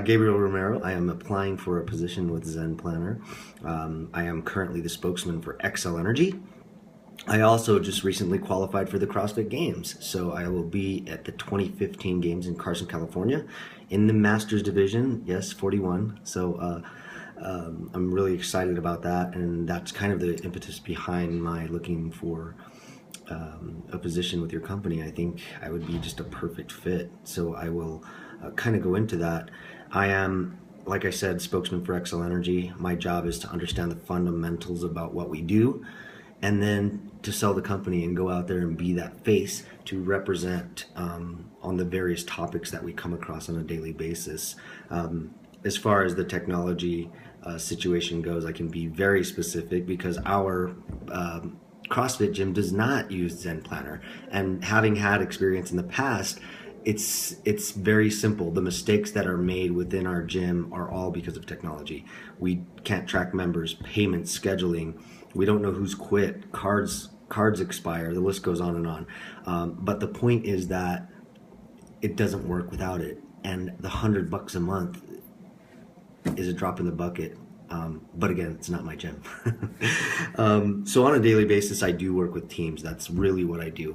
Gabriel Romero. I am applying for a position with Zen Planner. I am currently the spokesman for XL Energy. I also just recently qualified for the CrossFit Games, so I will be at the 2015 Games in Carson, California, in the Masters division. Yes, 41. So I'm really excited about that, and that's kind of the impetus behind my looking for a position with your company. I think I would be just a perfect fit. So I will kind of go into that. I am, like I said, spokesman for XL Energy. My job is to understand the fundamentals about what we do, and then to sell the company and go out there and be that face to represent on the various topics that we come across on a daily basis. As far as the technology situation goes, I can be very specific because our CrossFit gym does not use Zen Planner, and having had experience in the past, it's very simple. The mistakes that are made within our gym are all because of technology. We can't track members, payments, scheduling. We don't know who's quit. Cards expire. The list goes on and on. But the point is that it doesn't work without it, and the $100 a month is a drop in the bucket. But again, it's not my gym. So on a daily basis, I do work with teams. That's really what I do.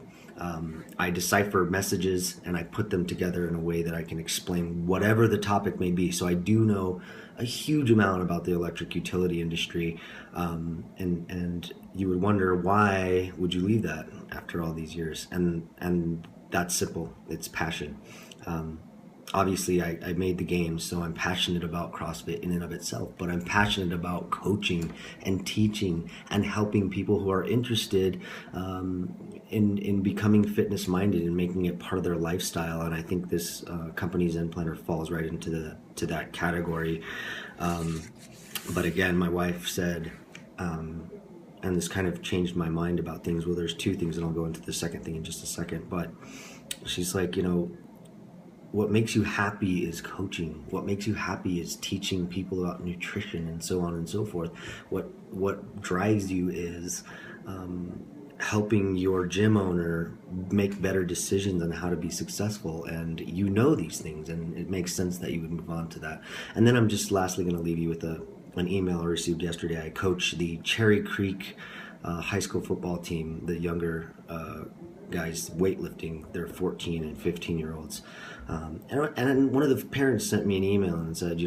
I decipher messages and I put them together in a way that I can explain whatever the topic may be. So I do know a huge amount about the electric utility industry. And you would wonder, why would you leave that after all these years? And that's simple. It's passion. Obviously, I made the games, so I'm passionate about CrossFit in and of itself, but I'm passionate about coaching and teaching and helping people who are interested in becoming fitness minded and making it part of their lifestyle. And I think this company Zen Planner falls right into that category. But again, my wife said, and this kind of changed my mind about things. Well, there's two things, and I'll go into the second thing in just a second. But she's like, what makes you happy is coaching. What makes you happy is teaching people about nutrition and so on and so forth. What drives you is helping your gym owner make better decisions on how to be successful. And these things, and it makes sense that you would move on to that. And then I'm just lastly going to leave you with an email I received yesterday. I coach the Cherry Creek high school football team, the younger guys weightlifting. They're 14 and 15-year-olds. And one of the parents sent me an email and said,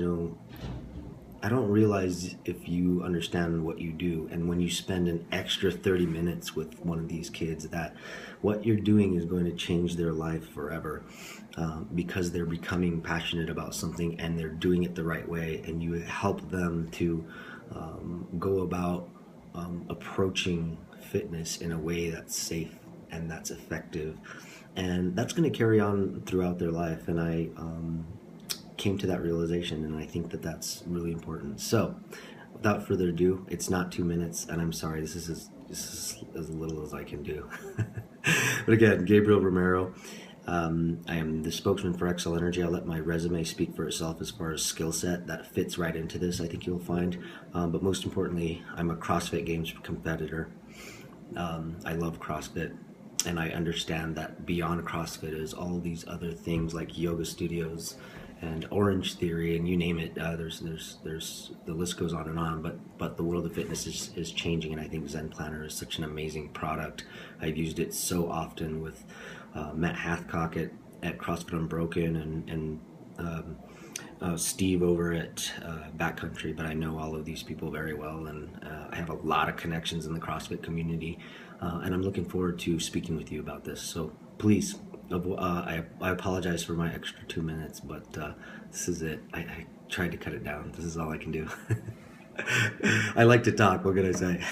I don't realize if you understand what you do, and when you spend an extra 30 minutes with one of these kids, that what you're doing is going to change their life forever, because they're becoming passionate about something and they're doing it the right way, and you help them to go about approaching fitness in a way that's safe and that's effective, and that's going to carry on throughout their life. And I came to that realization, and I think that that's really important. So without further ado, it's not 2 minutes, and I'm sorry, this is as little as I can do. But again, Gabriel Romero. I am the spokesman for XL Energy. I'll let my resume speak for itself as far as skill set. That fits right into this, I think you'll find. But most importantly, I'm a CrossFit Games competitor. I love CrossFit, and I understand that beyond CrossFit is all these other things like yoga studios and Orange Theory, and you name it. There's the list goes on and on. But the world of fitness is changing, and I think Zen Planner is such an amazing product. I've used it so often with Matt Hathcock at CrossFit Unbroken, and Steve over at Backcountry. But I know all of these people very well, and I have a lot of connections in the CrossFit community, and I'm looking forward to speaking with you about this. So please, I apologize for my extra 2 minutes, but this is it. I tried to cut it down. This is all I can do. I like to talk. What can I say?